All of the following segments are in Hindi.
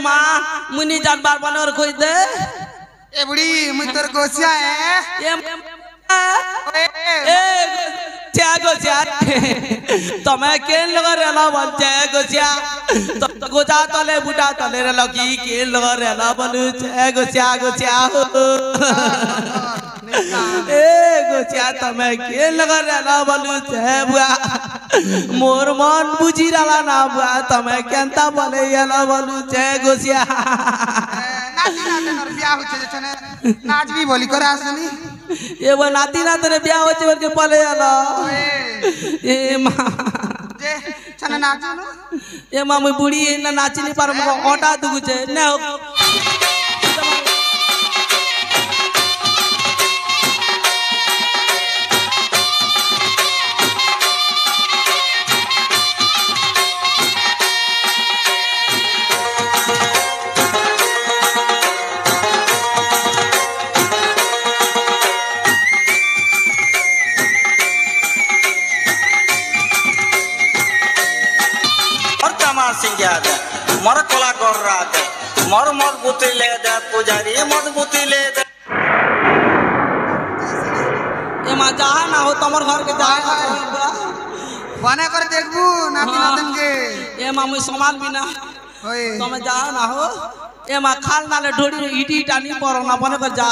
माँ मुनी जान बार बनोर खोई दे ए बुढ़ी मुझ तोर गोसिया है गोसिया गोसिया तमें केन लगा रेला बच्चे गोसिया तो गोजा तले बुढ़ा तले रेला की केन लगा रेला बलू गोसिया गोसिया ए गोसिया तमें केन लगा रेला बलू बुआ मोर मन बुझी रहा ना बुआ तमें केंता बोले येला बलू गोसिया नाती नाते नर ब्याह होचे जने नाच भी बोली करे आसनी ये वो नाती नाते ने ब्याह होचे के पले आला ए मां जे छने नाचो नो ए मां मैं बुढ़ी ना नाची नहीं पार मको ओटा दुगु छे ने मर कोला कर रहा है मर मत बुती ले दे पुजारी मत बुती ले दे ए मां जहां ना हो तमर घर के जा बने कर देखबू नाती नातन के ए मां मुई समान बिना ओए तमे जहां ना हो ए मां खाल नाले ढोड़ी इटी इटा नहीं परो ना बने कर जा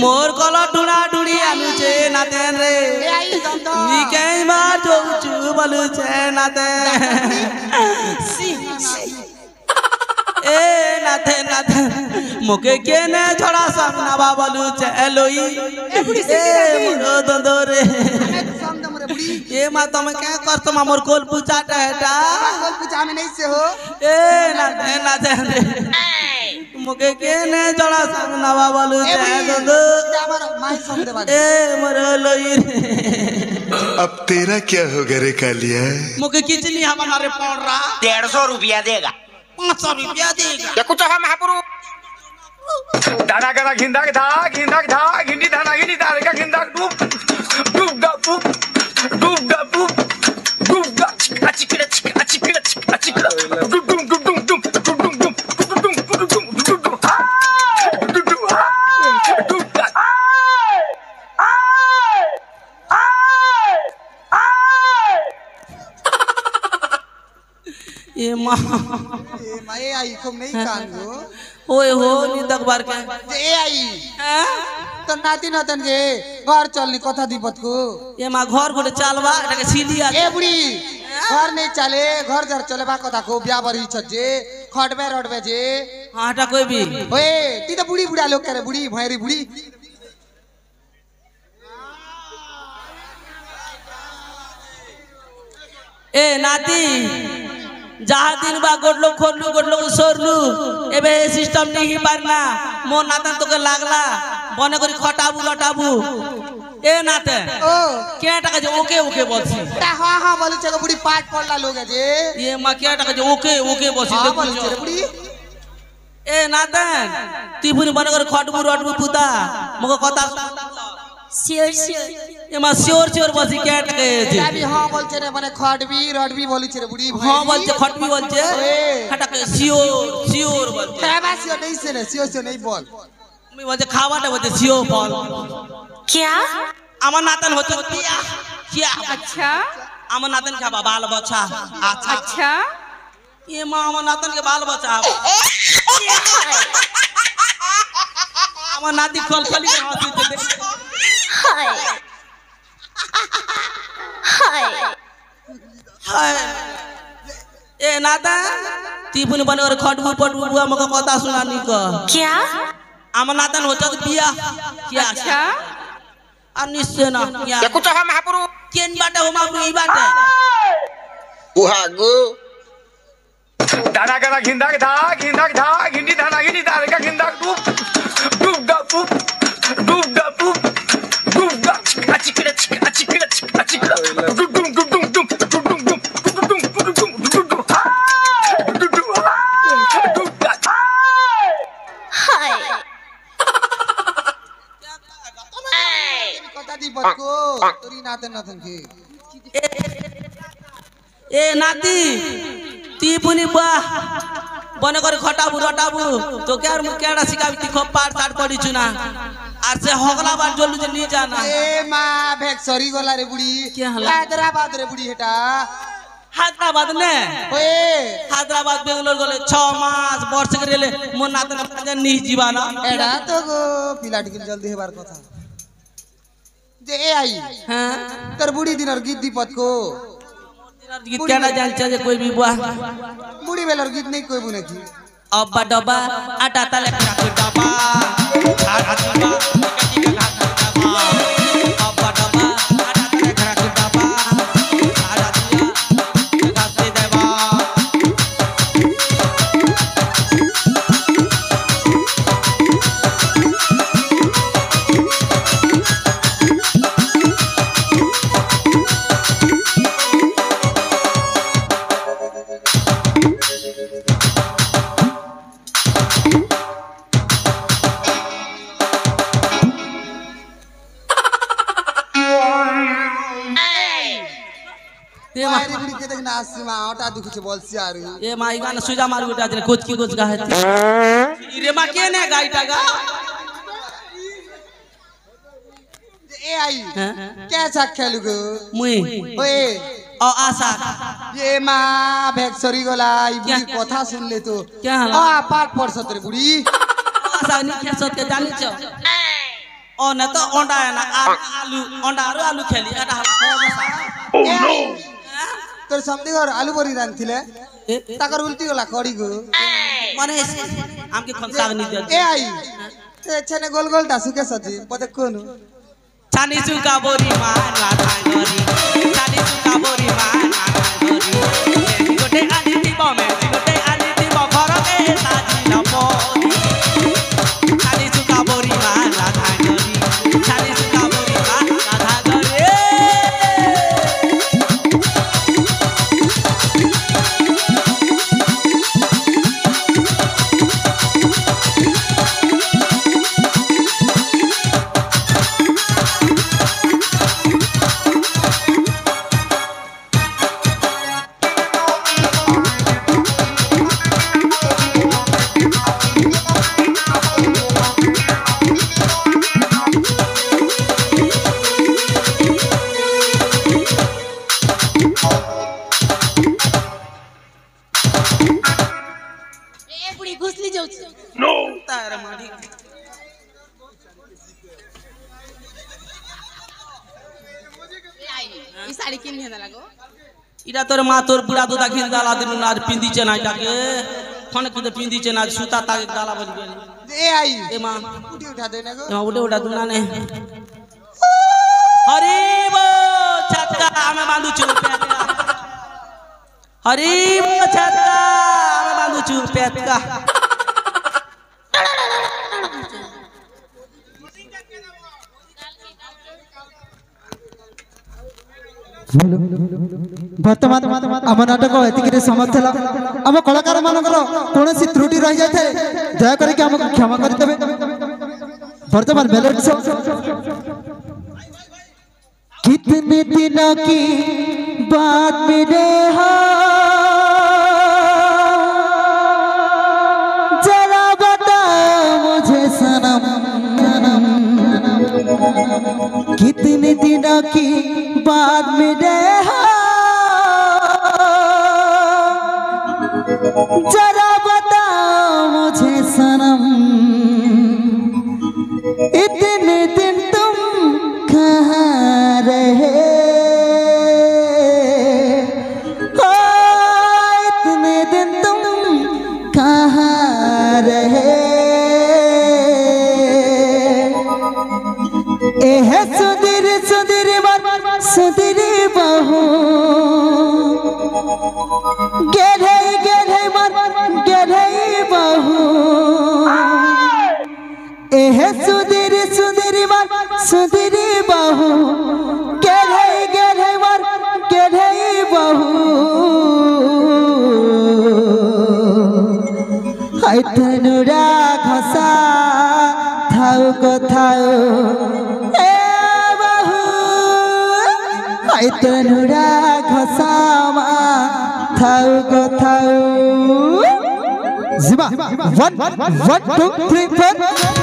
मोर कल ढूंढा ढूंढी आलुचे नातेन रे ए आई दम दम नी कई बार जोचू बलुचे नाते ए नाते नाते मुके के ने छोड़ा संगना बाबलू चलोई ए मोर दंदो रे सम दम रे बुढ़ी ए मा तुम क्या कर तुम मोर कोल पूछा टहटा कोल पूछा में नहीं से हो ए नाते नाते मुके के ने छोड़ा संगना बाबलू चलो हमारा माई सम दे बागे ए मोर लोई अब तेरा क्या होगा रे कालिया मुके किचनी हमारे पड़ रहा 150 रुपया देगा 500 रुपया देगा देखो तो हम महापुरु दाना करा घिंदा था घिंडी धाना घिंडी दारे का घिंदा डूब डूब गा अचिकड़ा डूब ये माँ ए माई आई को नहीं कान हो ओए हो निदक बार के ए आई तो नाती नतन जे घर चलनी कथा दीपत को ये माँ घर गोटे चालवा एटाके सीधी आ ए बुढ़ी घर नहीं चले घर जर चले बा कथा को ब्याह बरी छजे खटबे रडबे जे हाँ एटा कोई भी ओए ती तो बुढ़ी बुढ़ा लोग करे बुढ़ी भैरी बुढ़ी ए नाती जहाँ दिन बा गोडलो खोललू सोरलू एबे सिस्टम नहीं पारना मोर नातन तो के लागला बने करी खटाबू लटाबू ए नाते ओ क्या टाका जे ओके ओके बोलसी हां हां बोली छे बुढ़ी पाठ पढ़ला लोग है जे ये मां क्या टाका जे ओके ओके बोलसी हां देखू बोली छे जो बुढ़ी ए नातन तिफुनी बने करी खटबू रटबू पुता मको कथा सियोर ये मां सियोर सियोर बसी क्या टाका जे अभी हां बोल छे रे माने खटबी रडबी बोली छे रे बुढ़ी हाँ बोलते खटबी बोलते ए। हटाके सियोर सियोर बोलते तेबासियो नहीं से रे सियो नहीं बोल मैं बोलते खावाटा बोलते सियोर बोल क्या আমার নাতন হচ্ছে বিয়া কিয়া अच्छा আমার নাতন খাবা বাল বাচ্চা আচ্ছা अच्छा ये मां আমার নাতন के बाल बच्चा আমার নাতি খলখলি के हंसी दे हाय हाय हाय ए नाता ती पुनी बने और खटबू पटबू बुआ मको कथा सुनानी क क्या আমার নাতন হচ্ছে বিয়া কিয়া अच्छा अनिश्चय ना किया देखो तो हम महापुरु केन बाटे हो मापू ई बाटे उहागु दाना करा घिंदा था घिंडी धाना घिंडी दारे का घिंदा डूब अचिकड़ा हाय कथा दीपत को तोरी नातन नातन के ए नाती ती पुनी बा बने करे खटाबू रटाबू तो क्यार मु केडा सिकाबी ती खप पार साट पड़ी चुना आर से हगला बार जोलू जे नी जाना ए मां भेक्सरी गोला रे बुढ़ी क्या हला? हैदराबाद रे बुढ़ी हेटा हैदराबाद ने ओए हैदराबाद बेंगलोर गले 6 मास वर्ष करेले मोर नातन पंजा नी जीवाना एडा तो गो पिला टिकल जल्दी हेबार कथा जे ए आई हां तर बुढ़ी दिनर गीत दीपत को गीत केडा जान छे कोई भी बुआ बुढ़ी बेलर गीत नहीं कोई बुने की अब्बा डब्बा आटा तले का डब्बा आटा डब्बा अब्बा डब्बा आटा तले का डब्बा आटा दिया गाते देवा मारी बुढ़ी के देख नाच सीमा ओटा दुख छे बोल सियारू ए माई गाना सुजा मार गुटा जरे कोच की कोच गाहे रे मा के ने गाइटा गा ए आई कैसा खेलू गो मुई ओए ओ आशा ये मां भेक्सरी गोला ई बुढ़ी क्या? कथा सुन ले तो क्या हला? आ पाठ पढ़ सत रे बुढ़ी आशा नी खेसत के जानी छ অনে তো অন্ডা না আর আলু অন্ডা আর আলু খেলি এটা তোর সমদি ঘর আলু বড়ি রাঁধছিলে তাকর উল্টি গলা কড়ি গো মানে আমকে খনসাগ নি দিও এ আই এছানে গোল গোল দাসুকে সাজি পদে কোন ছানি চুকা বড়ি মা রাধা গরি ছানি চুকা বড়ি মা রাধা গরি গোটে আনি দিব মে গোটে আনি দিব ঘরকে সাজি নপরি ছানি চুকা বড়ি মা রাধা গরি ছানি চুকা বড়ি মা রাধা গরি तार मारी ई साड़ी किन हेदा लागो इरा तोर मा तोर बुढ़ा दूधा खिन दाला दिन आज पिंदी चना जाके खन खुद पिंदी चना सूता ताके दाला बन गेल ए आई ए मां उठी उठा देने गो ए मां उठे उठा दुना ने हरि बो छक्का हमें बांधु चूर पेटका हरि बो छक्का हमें बांधु चूर पेटका बर्तमान आम नाटक एतिक समाप्त है आम कलाकार मानकर कौन त्रुटि रही जाए दया करके आमको क्षमा करदे वर्तमान मेलोडी शो कितने दिनों की बात मिले हो जरा बताओ मुझे सनम कितने दिनों की बात मिले हो जरा बताओ मुझे सनम इतने दिन तुम कहाँ रहे हो इतने दिन तुम कहाँ रहे एह सुधीर सुधीर सुधीर बहू गेढ़े गेढ़े गेढ़े बहू एह सुधीर सुधीर सुधीर बहू गेढ़े गेढ़े गेढ़े बहू तनुरा घसा थाउ कथाओ ए बहू तनुरा घसामा थाउ कथाओ Zima, 1, 2, 3, 4